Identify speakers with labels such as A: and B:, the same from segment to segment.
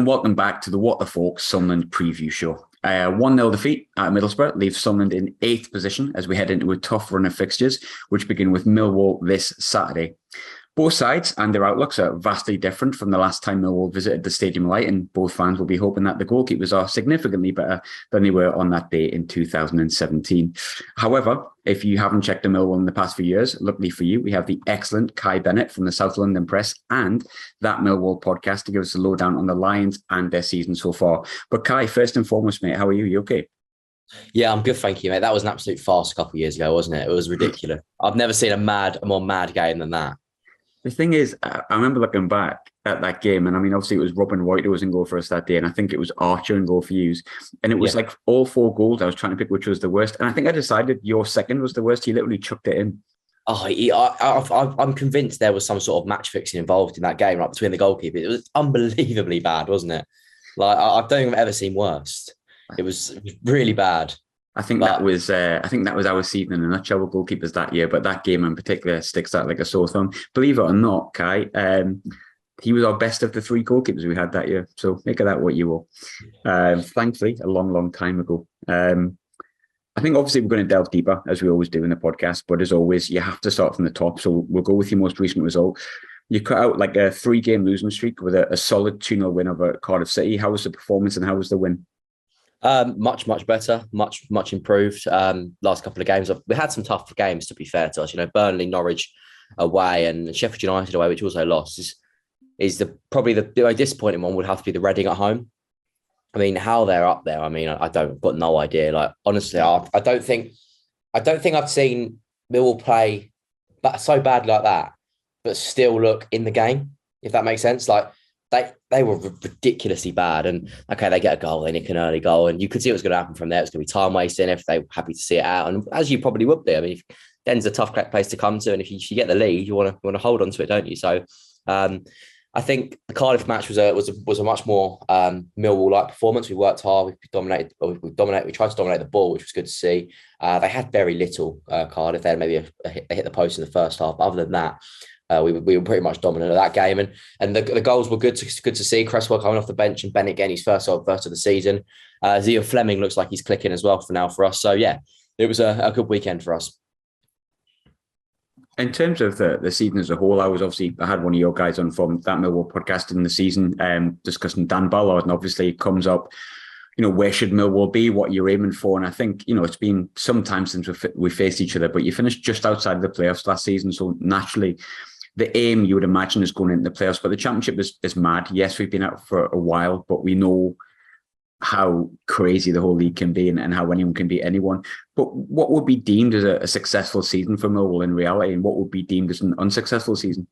A: And welcome back to the What the Falk Sunderland preview show. 1-0 defeat at Middlesbrough leaves Sunderland in 8th position as we head into a tough run of fixtures, which begin with Millwall this Saturday. Both sides and their outlooks are vastly different from the last time Millwall visited the Stadium Light, and both fans will be hoping that the goalkeepers are significantly better than they were on that day in 2017. However, if you haven't checked the Millwall in the past few years, luckily for you, we have the excellent Kai Bennett from the South London Press and That Millwall podcast to give us a lowdown on the Lions and their season so far. But Kai, first and foremost, mate, how are you? You okay?
B: Yeah, I'm good, thank you, mate. That was an absolute farce a couple of years ago, wasn't it? It was ridiculous. I've never seen a more mad game than that.
A: The thing is, I remember looking back at that game, and I mean, obviously it was Robin Wright who was in goal for us that day, and I think it was Archer in goal for you. And it was like all 4 goals. I was trying to pick which was the worst, and I think I decided your second was the worst. He literally chucked it in.
B: I'm convinced there was some sort of match fixing involved in that game, right between the goalkeeper. It was unbelievably bad, wasn't it? Like I don't think I've ever seen worse. It was really bad.
A: I think that was our season in a nutshell with goalkeepers that year. But that game in particular sticks out like a sore thumb. Believe it or not, Kai, he was our best of the 3 goalkeepers we had that year. So make of that what you will. Thankfully, a long, long time ago. I think obviously we're going to delve deeper as we always do in the podcast. But as always, you have to start from the top. So we'll go with your most recent result. You cut out like a 3-game losing streak with a solid 2-0 win over Cardiff City. How was the performance and how was the win?
B: Much better, much improved. Last couple of games, we had some tough games to be fair to us. You know, Burnley, Norwich away, and Sheffield United away, which also lost. Is probably the most disappointing one would have to be the Reading at home. I mean, how they're up there. I mean, got no idea. Like honestly, I don't think I've seen Millwall play so bad like that, but still look in the game. If that makes sense, like. They were ridiculously bad, and okay, they get a goal, they nick an early goal, and you could see what was going to happen from there. It's going to be time wasting if they're happy to see it out, and as you probably would be. I mean, Den's a tough place to come to, and if you get the lead, you want to hold on to it, don't you? So, I think the Cardiff match was a much more Millwall-like performance. We worked hard, we dominated. We tried to dominate the ball, which was good to see. They had very little Cardiff. They had maybe they hit the post in the first half, but other than that. We were pretty much dominant of that game, and the goals were good to see. Cresswell coming off the bench and Bennett getting his first of the season. Zia Fleming looks like he's clicking as well for us. So yeah, it was a good weekend for us.
A: In terms of the season as a whole, I had one of your guys on from That Millwall podcast in the season, discussing Dan Ballard, and obviously it comes up. You know, where should Millwall be? What you're aiming for? And I think, you know, it's been some time since we faced each other, but you finished just outside of the playoffs last season, so naturally. The aim you would imagine is going into the playoffs, but the championship is mad. Yes, we've been out for a while, but we know how crazy the whole league can be and how anyone can beat anyone. But what would be deemed as a successful season for Millwall in reality, and what would be deemed as an unsuccessful season?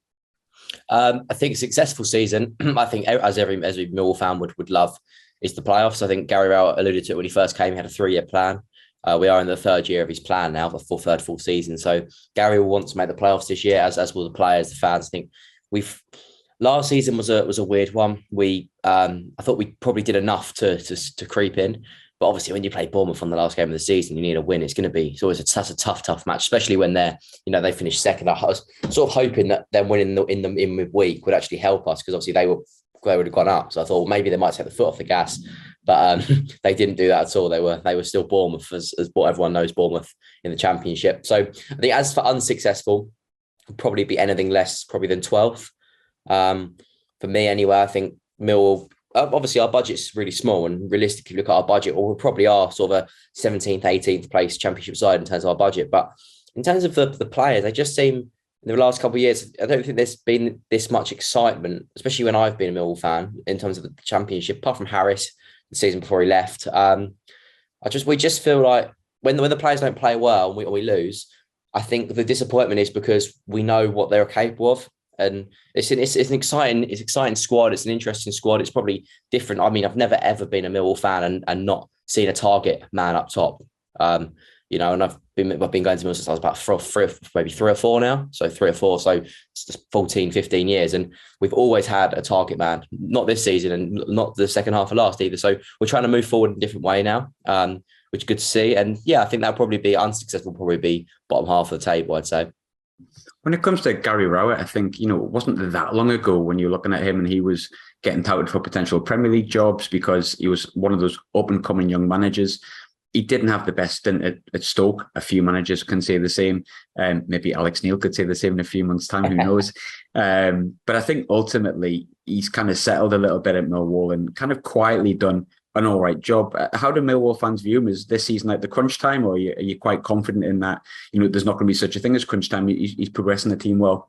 B: I think a successful season, I think as every Millwall fan would love, is the playoffs. I think Gary Rowett alluded to it when he first came. He had a 3-year plan. We are in the 3rd year of his plan now, the full season. So Gary will want to make the playoffs this year, as will the players, the fans. I think last season was a weird one. I thought we probably did enough to creep in, but obviously when you play Bournemouth on the last game of the season, you need a win. It's always a tough match, especially when they finished second. I was sort of hoping that them winning in midweek would actually help us, because obviously they would have gone up. So I thought maybe they might take the foot off the gas. But they didn't do that at all. They were still Bournemouth, as what everyone knows Bournemouth in the Championship. So I think as for unsuccessful, probably be anything less probably than 12th. For me anyway, I think Millwall, obviously our budget's really small, and realistically look at our budget, or we probably are sort of a 17th, 18th place Championship side in terms of our budget. But in terms of the players, they just seem, in the last couple of years, I don't think there's been this much excitement, especially when I've been a Millwall fan, in terms of the Championship, apart from Harris, the season before he left. We just feel like when the players don't play well and we lose, I think the disappointment is because we know what they're capable of, and it's an exciting squad. It's an interesting squad. It's probably different. I mean, I've never ever been a Millwall fan and not seen a target man up top. And I've been going to Millwall since I was about maybe 3 or 4 now. So 3 or 4, so it's just 14, 15 years. And we've always had a target man, not this season and not the second half of last either. So we're trying to move forward in a different way now, which is good to see. And yeah, I think that'll probably be unsuccessful, probably be bottom half of the table, I'd say.
A: When it comes to Gary Rowett, I think, it wasn't that long ago when you're looking at him and he was getting touted for potential Premier League jobs because he was one of those up-and-coming young managers. He didn't have the best stint at Stoke. A few managers can say the same. Maybe Alex Neil could say the same in a few months' time, who knows? But I think ultimately he's kind of settled a little bit at Millwall and kind of quietly done an all right job. How do Millwall fans view him? Is this season like the crunch time, or are you quite confident in that, there's not going to be such a thing as crunch time? He's progressing the team well.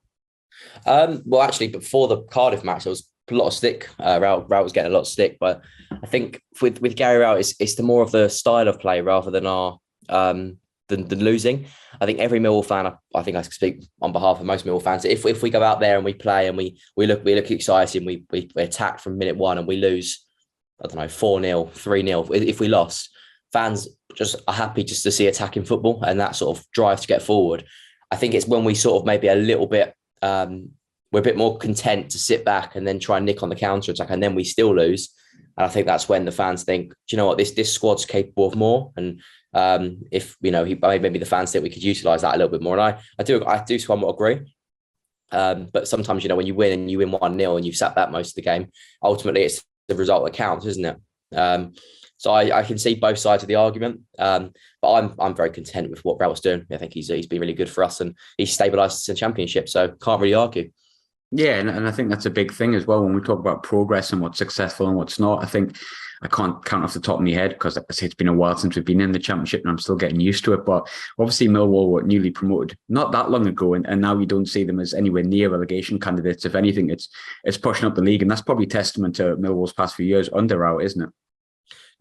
B: Well, actually, before the Cardiff match, there was a lot of stick. Rowett was getting a lot of stick, but I think with Gary Rowett, it's the more of the style of play rather than our than losing. I think every Millwall fan, I think I speak on behalf of most Millwall fans, if we go out there and we play and we look exciting, we attack from minute one and we lose, I don't know, 4-0, 3-0. If we lost, fans just are happy just to see attacking football and that sort of drive to get forward. I think it's when we sort of maybe a little bit, we're a bit more content to sit back and then try and nick on the counter attack, and then we still lose. And I think that's when the fans think, do you know what, this squad's capable of more. And if maybe the fans think we could utilise that a little bit more. And I do somewhat agree. But sometimes, when you win and you win 1-0 and you've sat back most of the game, ultimately it's the result that counts, isn't it? So I can see both sides of the argument, but I'm very content with what Rowett's doing. I think he's been really good for us and he's stabilised us in the Championship, so can't really argue.
A: Yeah, and I think that's a big thing as well when we talk about progress and what's successful and what's not. I think I can't count off the top of my head because, like I say, it's been a while since we've been in the Championship and I'm still getting used to it. But obviously Millwall were newly promoted not that long ago, and now you don't see them as anywhere near relegation candidates. If anything, it's pushing up the league, and that's probably testament to Millwall's past few years under Rowett, isn't it?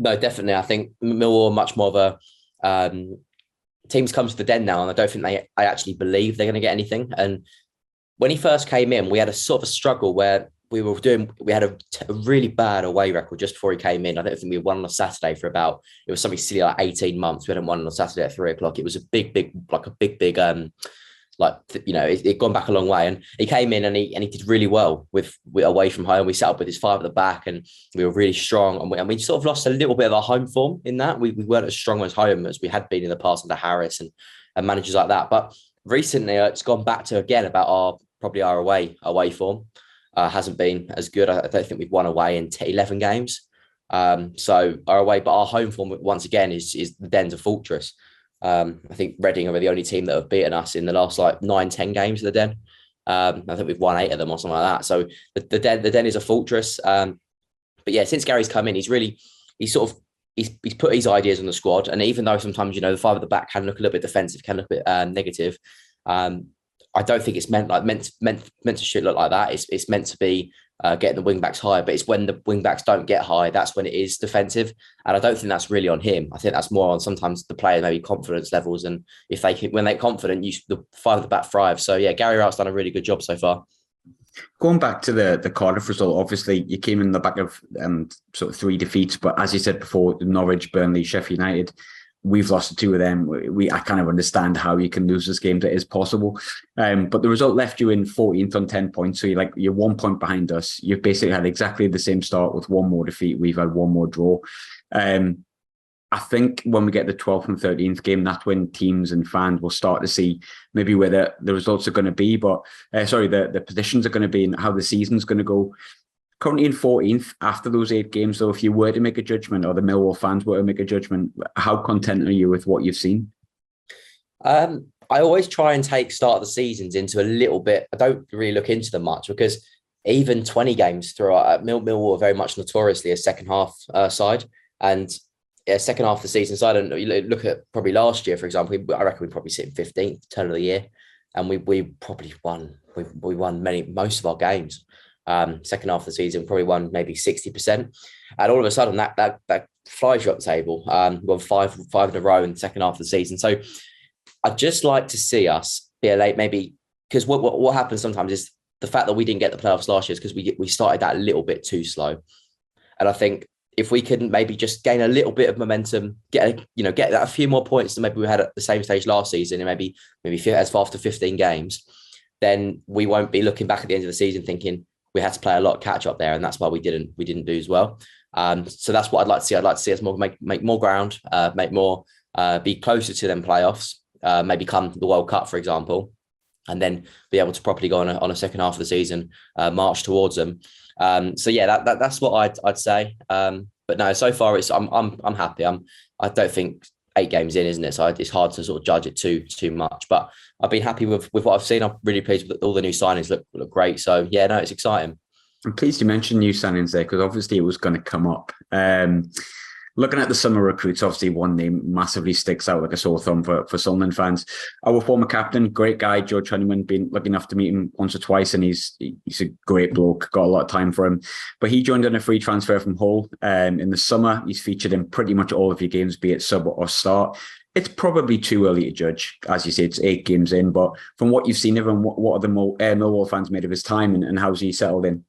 B: No, definitely. I think Millwall are much more of a teams come to the Den now, and I don't think I actually believe they're going to get anything. And when he first came in, we had a sort of a struggle where we had a really bad away record just before he came in. I don't think we won on a Saturday for it was something silly like 18 months. We hadn't won on a Saturday at 3:00. It was a big, it gone back a long way. And he came in and he did really well with away from home. We set up with his 5 at the back and we were really strong. And we sort of lost a little bit of our home form in that. We weren't as strong as home as we had been in the past under Harris and managers like that. But recently it's gone back to, again, about our away form. Hasn't been as good. I don't think we've won away in 11 games. So our home form once again is the Den's a fortress. I think Reading are the only team that have beaten us in the last 9-10 games of the Den. I think we've won 8 of them or something like that. So the Den is a fortress. But yeah, since Gary's come in, he's put his ideas on the squad. And even though sometimes the 5 at the back can look a little bit defensive, can look a bit negative, I don't think it's meant to shoot look like that. It's meant to be getting the wing backs high, but it's when the wing backs don't get high, that's when it is defensive. And I don't think that's really on him. I think that's more on sometimes the player, maybe confidence levels. And when they're confident, the 5 at the back thrive. So yeah, Gary Rowett's done a really good job so far.
A: Going back to the Cardiff result, obviously you came in the back of sort of 3 defeats, but as you said before, Norwich, Burnley, Sheffield United, we've lost 2 of them. I kind of understand how you can lose this game. That is possible. But the result left you in 14th on 10 points. So you're 1 point behind us. You've basically had exactly the same start with 1 more defeat. We've had 1 more draw. I think when we get the 12th and 13th game, that's when teams and fans will start to see maybe where the results are going to be. But the positions are going to be and how the season's going to go. Currently in 14th after those 8 games, though, if you were to make a judgment or the Millwall fans were to make a judgment, how content are you with what you've seen?
B: I always try and take start of the seasons into a little bit. I don't really look into them much because even 20 games throughout, Millwall are very much notoriously a second half side. And second half of the season side, and you look at probably last year, for example, I reckon we probably sit in 15th, turn of the year. And we probably won. We won most of our games. Second half of the season, probably won maybe 60%. And all of a sudden that flies you up the table. We won five in a row in the second half of the season. So I'd just like to see us be late, maybe, because what happens sometimes is the fact that we didn't get the playoffs last year is because we started that a little bit too slow. And I think if we can maybe just gain a little bit of momentum, get that a few more points than maybe we had at the same stage last season, and maybe as far after 15 games, then we won't be looking back at the end of the season thinking we had to play a lot of catch up there, and that's why we didn't do as well. So that's what I'd like to see. I'd like to see us make more ground, make more, be closer to them playoffs. Maybe come the World Cup, for example. and then be able to properly go on a second half of the season, march towards them. So yeah, that's what I'd say. But no, so far I'm happy. I don't think 8 games in, isn't it? So it's hard to sort of judge it too much. But I've been happy with what I've seen. I'm really pleased with all the new signings. Look great. So yeah, no, it's exciting.
A: I'm pleased you mentioned new signings there because obviously it was going to come up. Looking at the summer recruits, obviously one name massively sticks out like a sore thumb for Sunderland fans. Our former captain, great guy, George Honeyman, been lucky enough to meet him once or twice, and he's a great bloke, got a lot of time for him. But he joined on a free transfer from Hull. In the summer, he's featured in pretty much all of your games, be it sub or start. It's probably too early to judge. As you say, it's 8 games in, but from what you've seen of him, what are the Millwall fans made of his time and how's he settled in?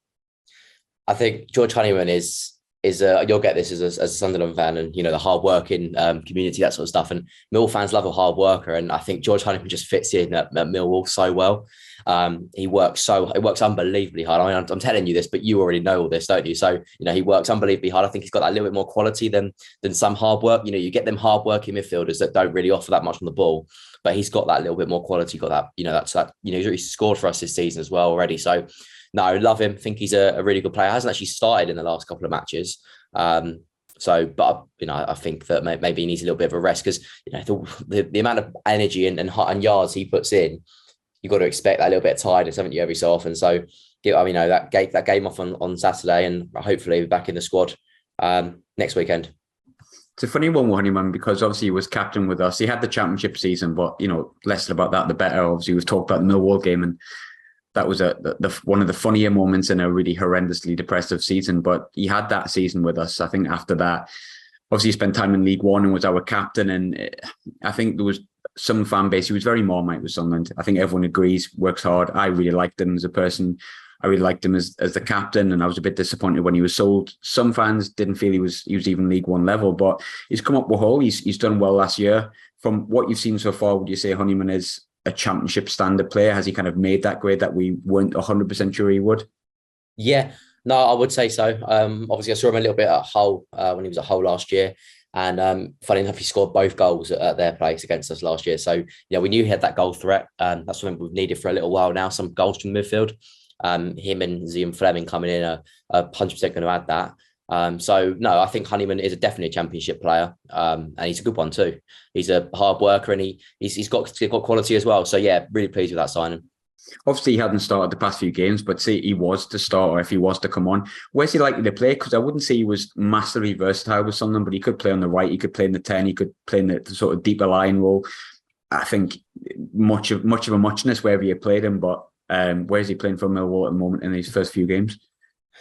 B: I think George Honeyman is you'll get this as a Sunderland fan, and the hard working community, that sort of stuff. And Millwall fans love a hard worker, and I think George Honeyman just fits in at Millwall so well. He works unbelievably hard. I mean, I'm telling you this, but you already know all this, don't you? So he works unbelievably hard. I think he's got that little bit more quality than some hard work. You get them hard working midfielders that don't really offer that much on the ball, but he's got that little bit more quality. Got that. He's scored for us this season as well already. So. No, I love him. I think he's a really good player. Hasn't actually started in the last couple of matches. But I think that maybe he needs a little bit of a rest because the amount of energy and yards he puts in, you've got to expect that little bit of tiredness, haven't you, every so often. So that game off on Saturday, and hopefully back in the squad next weekend.
A: It's a funny one with Honeyman because obviously he was captain with us. He had the championship season, but less about that the better. Obviously, we've talked about the Millwall game, and that was one of the funnier moments in a really horrendously depressive season. But he had that season with us. I think after that, obviously he spent time in League One and was our captain. And I think there was some fan base. He was very Marmite with Sunderland. I think everyone agrees, works hard. I really liked him as a person. I really liked him as the captain, and I was a bit disappointed when he was sold. Some fans didn't feel he was even League One level, but he's come up with Hull. He's done well last year. From what you've seen so far, would you say Honeyman is a championship standard player? Has he kind of made that grade that we weren't 100% sure he would?
B: Yeah, no, I would say so. Obviously, I saw him a little bit at Hull when he was at Hull last year. And funny enough, he scored both goals at their place against us last year. So, we knew he had that goal threat. That's something we've needed for a little while now, some goals from the midfield. Him and Zian Fleming coming in are 100% going to add that. So no, I think Honeyman is definitely a championship player, and he's a good one too. He's a hard worker, and he's got quality as well. So yeah, really pleased with that signing.
A: Obviously, he hadn't started the past few games, but say he was to start, or if he was to come on, where's he likely to play? Because I wouldn't say he was massively versatile with something, but he could play on the right, he could play in the 10, he could play in the sort of deeper line role. I think much of a muchness wherever you played him, but where's he playing for Millwall at the moment in these first few games?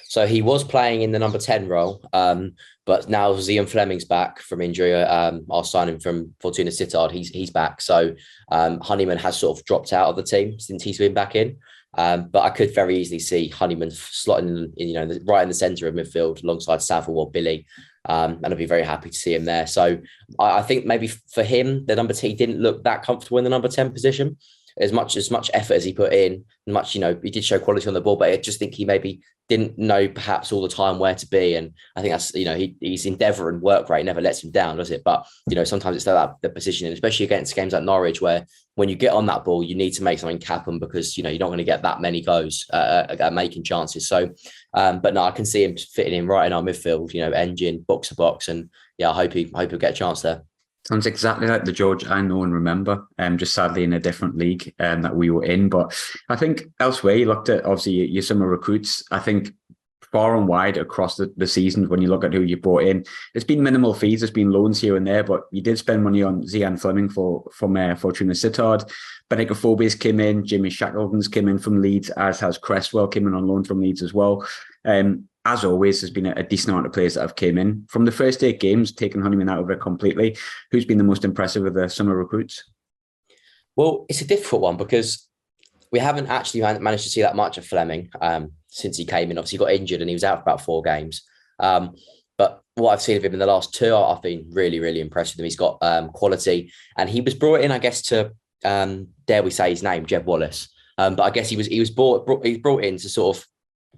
B: So he was playing in the number 10 role, but now Zian Fleming's back from injury. I'll sign him from Fortuna Sittard. He's back. So Honeyman has sort of dropped out of the team since he's been back in. But I could very easily see Honeyman slotting in, right in the centre of midfield alongside Saville or Billy. And I'd be very happy to see him there. So I think maybe for him, the number 10 didn't look that comfortable in the number 10 position. As much effort as he put in, he did show quality on the ball, but I just think he maybe didn't know perhaps all the time where to be. And I think that's, he's endeavour and work rate never lets him down, does it? But, sometimes it's the positioning, especially against games like Norwich, where when you get on that ball, you need to make something happen because, you're not going to get that many goes at making chances. So, but no, I can see him fitting in right in our midfield, engine, box to box. And yeah, I hope he'll get a chance there.
A: Sounds exactly like the George I know and remember, just sadly in a different league that we were in. But I think elsewhere, you looked at obviously your summer recruits. I think far and wide across the seasons, when you look at who you brought in, it's been minimal fees, there's been loans here and there, but you did spend money on Zian Fleming from Fortuna Sittard. Benica Forbes came in, Jimmy Shackleton's came in from Leeds, as has Cresswell came in on loan from Leeds as well. As always, there's been a decent amount of players that have came in. From the first 8 games, taking Honeyman out of it completely, who's been the most impressive with the summer recruits?
B: Well, it's a difficult one because we haven't actually managed to see that much of Fleming since he came in. Obviously, he got injured and he was out for about 4 games. But what I've seen of him in the last 2, I've been really, really impressed with him. He's got quality, and he was brought in, I guess, to dare we say his name, Jeb Wallace. But I guess he was brought in to sort of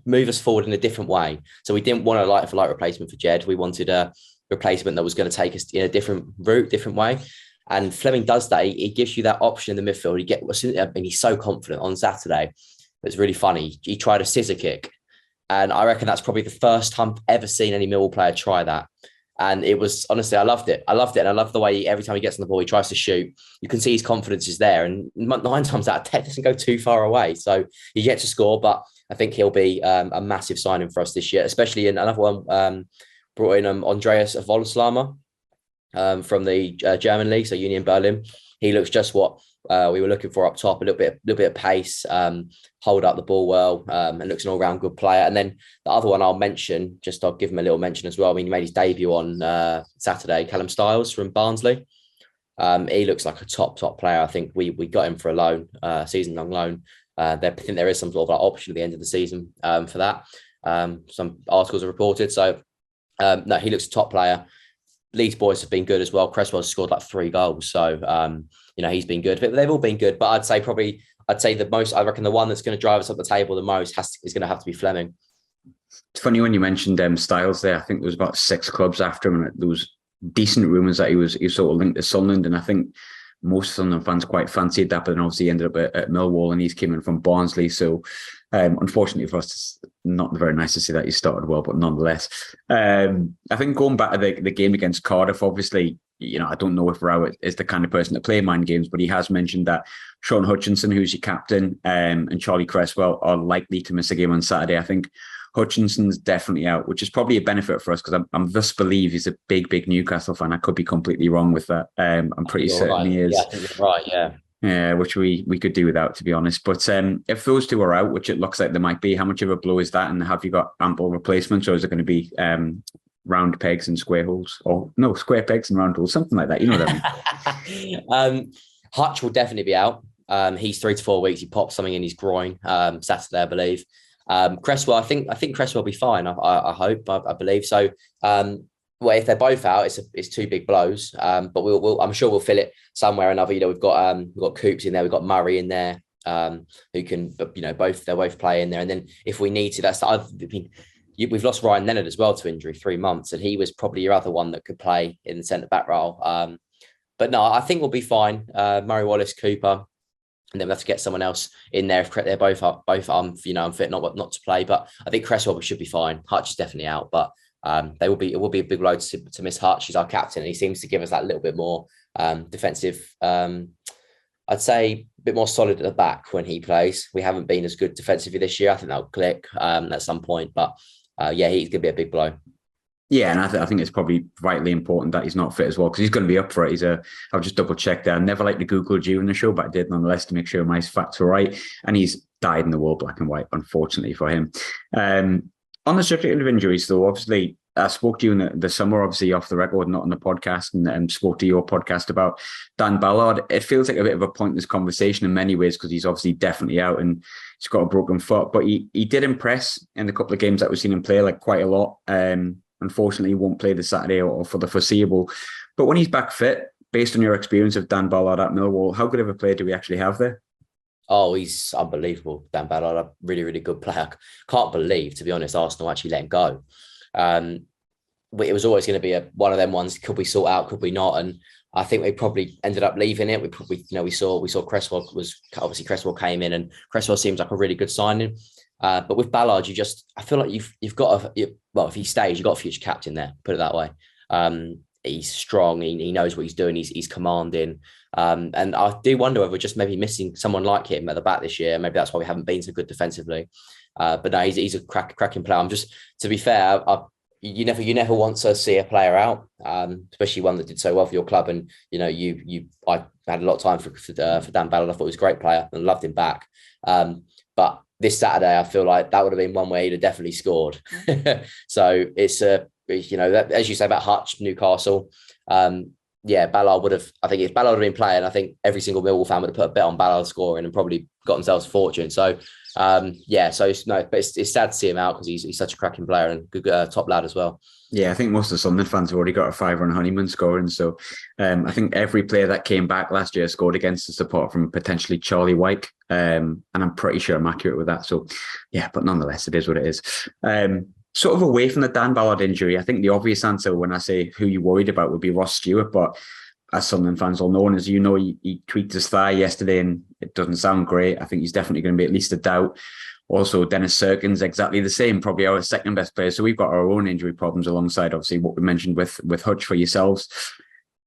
B: move us forward in a different way. So we didn't want a light-for-light replacement for Jed. We wanted a replacement that was going to take us in a different route, different way. And Fleming does that. He gives you that option in the midfield. And he's so confident on Saturday. It's really funny. He tried a scissor kick. And I reckon that's probably the first time I've ever seen any Millwall player try that. And it was, honestly, I loved it. And I love the way every time he gets on the ball, he tries to shoot. You can see his confidence is there. And 9 times out of 10, doesn't go too far away. So you get to score. But I think he'll be a massive signing for us this year, especially in another one, brought in Andreas Volslama from the German league, so Union Berlin. He looks just what we were looking for up top, a little bit of pace, hold up the ball well, and looks an all-round good player. And then the other one I'll mention, I'll give him a little mention as well. I mean, he made his debut on Saturday, Callum Styles from Barnsley. He looks like a top player. I think we got him for a loan, season-long loan. I think there is some sort of option at the end of the season for that. Some articles are reported. So, no, he looks a top player. Leeds boys have been good as well. Cresswell's scored like 3 goals. So, he's been good. But they've all been good. But I'd say I reckon the one that's going to drive us up the table the most is going to have to be Fleming.
A: It's funny when you mentioned Styles there. I think there was about 6 clubs after him, and there was decent rumours that he was sort of linked to Sunderland. And I think most Sunderland fans quite fancied that, but then obviously he ended up at Millwall, and he's came in from Barnsley. So unfortunately for us, it's not very nice to see that he started well, but nonetheless. I think going back to the game against Cardiff, obviously, I don't know if Rowett is the kind of person to play mind games, but he has mentioned that Sean Hutchinson, who's your captain, and Charlie Cresswell are likely to miss a game on Saturday. I think Hutchinson's definitely out, which is probably a benefit for us because I just believe he's a big Newcastle fan. I could be completely wrong with that. I'm pretty certain he is.
B: Yeah, I think you're right, yeah.
A: Yeah, which we could do without, to be honest. But if those two are out, which it looks like they might be, how much of a blow is that? And have you got ample replacements, or is it going to be round pegs and square holes? Or no, square pegs and round holes, something like that. You know what I mean?
B: Hutch will definitely be out. He's 3 to 4 weeks. He popped something in his groin Saturday, I believe. Cresswell, I think Cresswell will be fine. I hope, I believe so. Well, if they're both out, it's 2 big blows. But I'm sure we'll fill it somewhere or another. We've got Coops in there, we've got Murray in there, who can, they're both play in there. And then if we need to, we've lost Ryan Leonard as well to injury, 3 months, and he was probably your other one that could play in the centre back role. But no, I think we'll be fine. Murray Wallace, Cooper. And then we'll have to get someone else in there if they're both unfit, not to play. But I think Cresswell should be fine. Hutch is definitely out, but it will be a big load to miss Hutch. He's our captain, and he seems to give us that little bit more defensive. I'd say a bit more solid at the back when he plays. We haven't been as good defensively this year. I think that'll click at some point. But he's going to be a big blow.
A: Yeah, and I think it's probably vitally important that he's not fit as well, because he's going to be up for it. I'll just double check that. I never like to Google during the show, but I did nonetheless to make sure my facts were right. And he's dyed in the wool black and white, unfortunately for him. On the subject of injuries, though, obviously, I spoke to you in the summer, obviously off the record, not on the podcast, and spoke to your podcast about Dan Ballard. It feels like a bit of a pointless conversation in many ways, because he's obviously definitely out and he's got a broken foot. But he did impress in the couple of games that we've seen him play, like quite a lot. Unfortunately, he won't play this Saturday or for the foreseeable. But when he's back fit, based on your experience of Dan Ballard at Millwall, how good of a player do we actually have there?
B: Oh, he's unbelievable, Dan Ballard. A really, really good player. Can't believe, to be honest, Arsenal actually let him go. It was always going to be one of them ones. Could we sort out? Could we not? And I think we probably ended up leaving it. We saw Cresswell came in, and Cresswell seems like a really good signing. But with Ballard, I feel like you've got if he stays, you've got a future captain there. Put it that way. He's strong. He knows what he's doing. He's commanding. And I do wonder whether we're just maybe missing someone like him at the back this year. Maybe that's why we haven't been so good defensively. But no, he's a cracking player. To be fair, you never want to see a player out, especially one that did so well for your club. And I had a lot of time for Dan Ballard. I thought he was a great player and loved him back. But this Saturday, I feel like that would have been one way he'd have definitely scored. So it's as you say about Hutch, Newcastle. Ballard would have. I think if Ballard had been playing, I think every single Millwall fan would have put a bet on Ballard scoring and probably got themselves a fortune. So but it's sad to see him out because he's such a cracking player and good top lad as well. Yeah,
A: I think most of the Sunderland fans have already got a fiver on Honeyman scoring. So I think every player that came back last year scored against us, apart from potentially Charlie Wyke. And I'm pretty sure I'm accurate with that. So yeah, but nonetheless, it is what it is. Sort of away from the Dan Ballard injury, I think the obvious answer when I say who you worried about would be Ross Stewart. But as Sunderland fans will know, and as you know, he tweaked his thigh yesterday and it doesn't sound great. I think he's definitely going to be at least a doubt. Also, Dennis Serkin's exactly the same, probably our second best player. So we've got our own injury problems alongside, obviously, what we mentioned with Hutch for yourselves.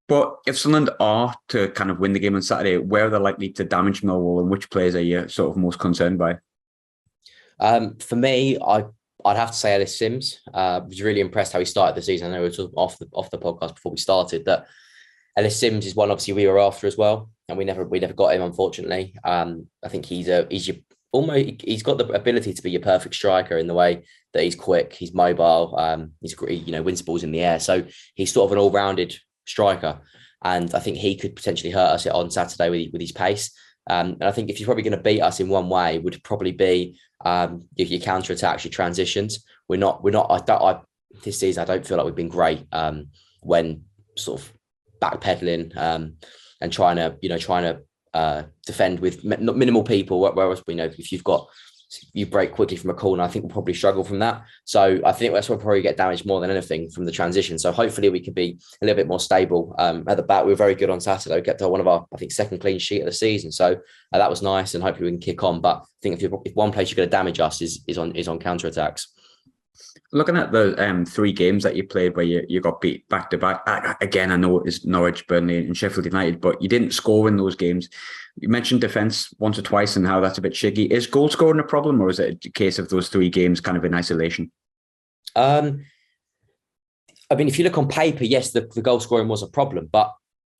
A: But if Sunderland are to kind of win the game on Saturday, where are they likely to damage Millwall, and which players are you sort of most concerned by?
B: For me, I'd have to say Ellis Sims. Was really impressed how he started the season. I know we were talking off the podcast before we started that Ellis Sims is one obviously we were after as well, and we never got him, unfortunately. I think he's got the ability to be your perfect striker in the way that he's quick, he's mobile, he's wins balls in the air. So he's sort of an all-rounded striker, and I think he could potentially hurt us on Saturday with his pace. And I think if you're probably going to beat us in one way, would probably be your counter attacks, your transitions. We're not. This season, I don't feel like we've been great when sort of backpedaling and trying to defend with minimal people. Whereas if you break quickly from a corner, I think we'll probably struggle from that. So I think that's where we'll probably get damaged more than anything from the transition. So hopefully we can be a little bit more stable at the back. We were very good on Saturday. We kept one of our, I think, second clean sheet of the season. So that was nice, and hopefully we can kick on. But I think if one place you're going to damage us is on counter attacks.
A: Looking at the 3 games that you played where you got beat back to back, again, I know it's Norwich, Burnley and Sheffield United, but you didn't score in those games. You mentioned defence once or twice and how that's a bit shaky. Is goal scoring a problem, or is it a case of those 3 games kind of in isolation?
B: I mean, if you look on paper, yes, the goal scoring was a problem, but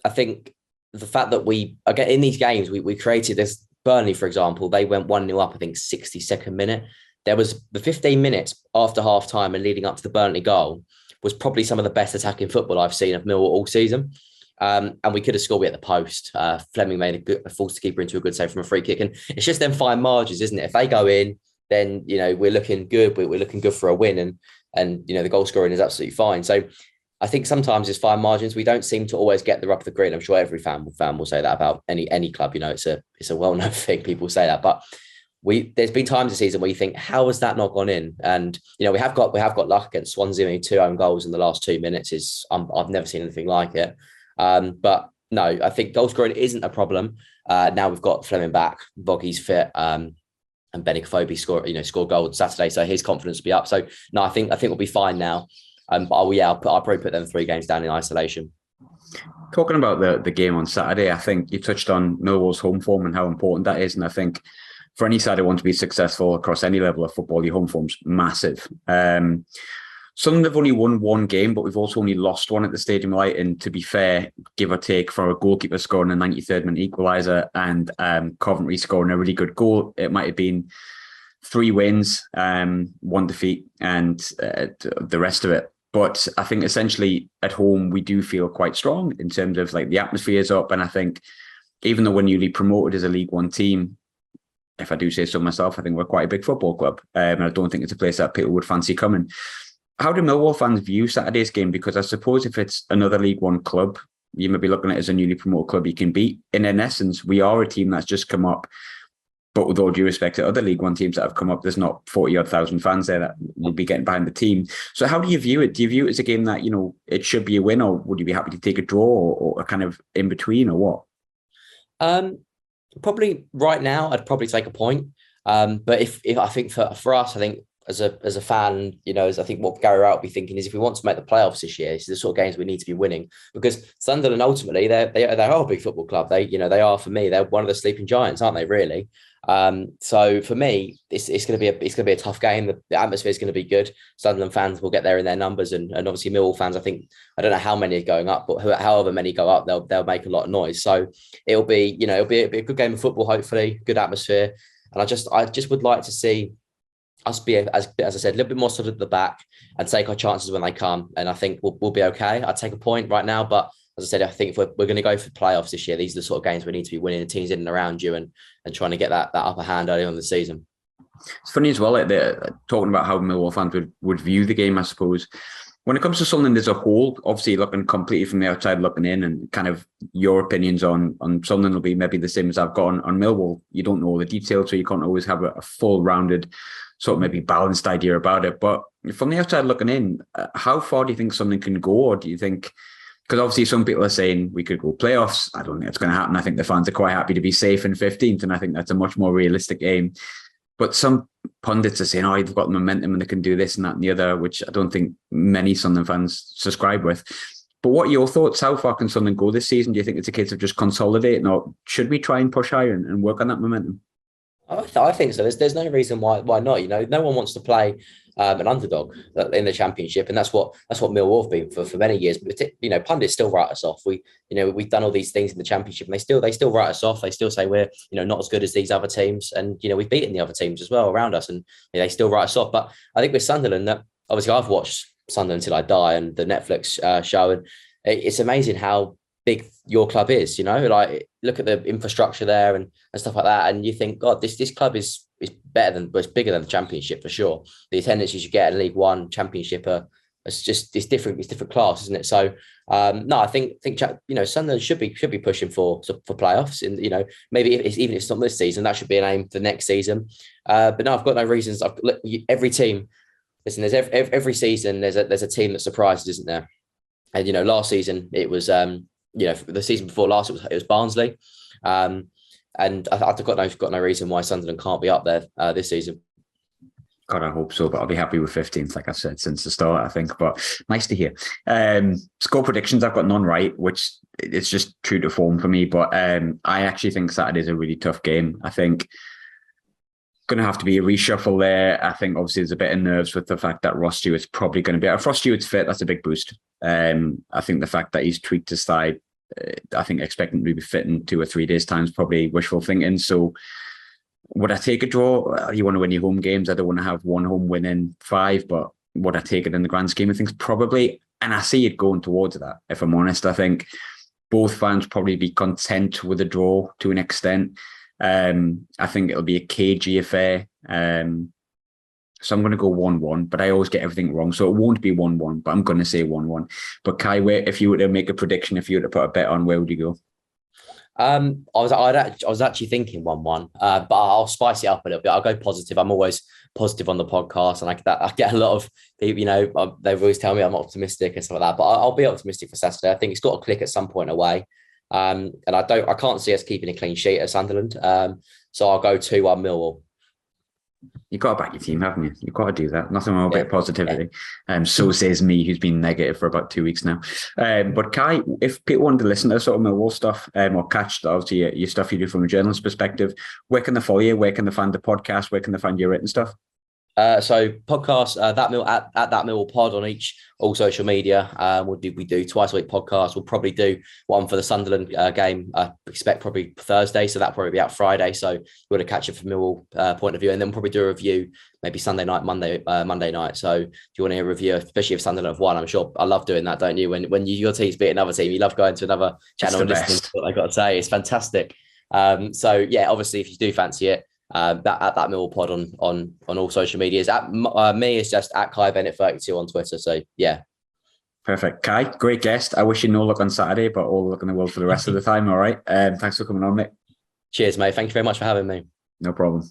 B: I think the fact that again in these games, we created this. Burnley, for example, they went 1-0 up, I think, 62nd minute. There was the 15 minutes after half time and leading up to the Burnley goal was probably some of the best attacking football I've seen of Millwall all season. And we could have scored at the post. Fleming made a forced keeper into a good save from a free kick. And it's just them fine margins, isn't it? If they go in, then, we're looking good. We're looking good for a win. And the goal scoring is absolutely fine. So I think sometimes it's fine margins. We don't seem to always get the rub of the green. I'm sure every fan will say that about any club. It's a well-known thing. People say that. But there's been times this season where you think, how has that not gone in? And we have got luck against Swansea. 2 own goals in the last 2 minutes I've never seen anything like it. But no, I think goal scoring isn't a problem. Now we've got Fleming back, Boggy's fit, and Benny Kofobi scored goal Saturday, so his confidence will be up. So no, I think we'll be fine now. But I'll probably put them 3 games down in isolation.
A: Talking about the game on Saturday, I think you touched on Millwall's home form and how important that is, and I think for any side that want to be successful across any level of football, your home form's massive. Sunderland have only won 1 game, but we've also only lost 1 at the Stadium Light. And to be fair, give or take, for a goalkeeper scoring a 93rd minute equaliser and Coventry scoring a really good goal, it might have been 3 wins, 1 defeat, and the rest of it. But I think essentially at home, we do feel quite strong in terms of the atmosphere is up. And I think even though we're newly promoted as a League One team, if I do say so myself, I think we're quite a big football club. And I don't think it's a place that people would fancy coming. How do Millwall fans view Saturday's game? Because I suppose if it's another League One club, you may be looking at it as a newly promoted club you can beat. In essence, we are a team that's just come up. But with all due respect to other League One teams that have come up, there's not 40-odd thousand fans there that will be getting behind the team. So how do you view it? Do you view it as a game that, it should be a win, or would you be happy to take a draw or a kind of in between, or what?
B: Probably right now, I'd probably take a point. But if I think for us, I think as a fan, as I think what Gary Rowett will be thinking is if we want to make the playoffs this year, it's the sort of games we need to be winning, because Sunderland ultimately they are a big football club. They are, for me, they're one of the sleeping giants, aren't they? Really. So for me, it's going to be a tough game. The atmosphere is going to be good. Sunderland fans will get there in their numbers, and obviously Millwall fans. I don't know how many are going up, but however many go up, they'll make a lot of noise. So it'll be a good game of football. Hopefully, good atmosphere, and I just would like to see us be, as I said, a little bit more solid at the back and take our chances when they come. And I think we'll be okay. I'd take a point right now, but as I said, I think if we're going to go for playoffs this year, these are the sort of games we need to be winning, the teams in and around you, and trying to get that upper hand early on in the season.
A: It's funny as well, talking about how Millwall fans would view the game, I suppose. When it comes to Sunderland as a whole, obviously looking completely from the outside looking in, and kind of your opinions on Sunderland will be maybe the same as I've got on Millwall. You don't know all the details, so you can't always have a full rounded, sort of maybe balanced idea about it. But from the outside looking in, how far do you think Sunderland can go? Or do you think Because obviously some people are saying we could go playoffs. I don't think it's going to happen. I think the fans are quite happy to be safe in 15th, and I think that's a much more realistic aim. But some pundits are saying, they've got the momentum and they can do this and that and the other, which I don't think many Sunderland fans subscribe with. But what are your thoughts? How far can Sunderland go this season? Do you think it's a case of just consolidating, or should we try and push higher and work on that momentum?
B: I think so. There's no reason why not. No one wants to play an underdog in the Championship, and that's what Millwall have been for many years. But pundits still write us off. We've done all these things in the Championship, and they still write us off. They still say we're not as good as these other teams, and we've beaten the other teams as well around us, and they still write us off. But I think with Sunderland, that obviously I've watched Sunderland Till I Die and the Netflix show, and it's amazing how big your club is. Like look at the infrastructure there and stuff like that, and you think, God, this club is it's bigger than the Championship for sure. The attendances you get in League One, Championship it's different class, isn't it? So no, I think Sunderland should be pushing for playoffs, and maybe even if it's not this season, that should be an aim for next season. But no, I've got no reasons. Every team, listen, there's every season there's a team that surprises, isn't there? And last season it was the season before last it was Barnsley. And I've got no reason why Sunderland can't be up there this season.
A: God, I hope so, but I'll be happy with 15th, like I've said since the start, I think. But nice to hear. Score predictions, I've got none right, which it's just true to form for me. But I actually think Saturday's a really tough game. I think going to have to be a reshuffle there. I think obviously there's a bit of nerves with the fact that Ross Stewart's probably going to be out. If Ross Stewart's fit, that's a big boost. I think the fact that he's tweaked his thigh, I think expecting to be fit in 2 or 3 days' time is probably wishful thinking. So would I take a draw? You want to win your home games. I don't want to have one home win in 5, but would I take it in the grand scheme of things? Probably. And I see it going towards that, if I'm honest. I think both fans probably be content with a draw to an extent. I think it'll be a cagey affair. So I'm going to go 1-1, but I always get everything wrong. So it won't be 1-1, but I'm going to say 1-1. But Kai, if you were to make a prediction, if you were to put a bet on, where would you go?
B: I was actually thinking 1-1, but I'll spice it up a little bit. I'll go positive. I'm always positive on the podcast, and I get a lot of people, they always tell me I'm optimistic and stuff like that, but I'll be optimistic for Saturday. I think it's got to click at some point away. And I can't see us keeping a clean sheet at Sunderland. So I'll go 2-1 Millwall.
A: You've got to back your team, haven't you? You've got to do that. Nothing wrong with a bit of positivity. So says me, who's been negative for about 2 weeks now. But Kai, if people want to listen to sort of Millwall stuff or catch obviously your stuff you do from a journalist perspective, where can they follow you? Where can they find the podcast? Where can they find your written stuff?
B: So podcast at that Millwall pod on all social media. We do twice a week podcast. We'll probably do one for the Sunderland game. I expect probably Thursday, so that'll probably be out Friday. So you want to catch it from Millwall point of view, and then we'll probably do a review maybe Sunday night, Monday night. So if you want to hear a review, especially if Sunderland have won, I'm sure I love doing that, don't you? When your team's beat another team, you love going to another channel and listening to what I got to say. It's fantastic. So yeah, obviously if you do fancy it. That Millwall pod on all social medias. Me is just at Kai Bennett 32 on Twitter. So yeah,
A: perfect. Kai, great guest. I wish you no luck on Saturday, but all the luck in the world for the rest of the time. All right. Thanks for coming on, mate.
B: Cheers, mate. Thank you very much for having me.
A: No problem.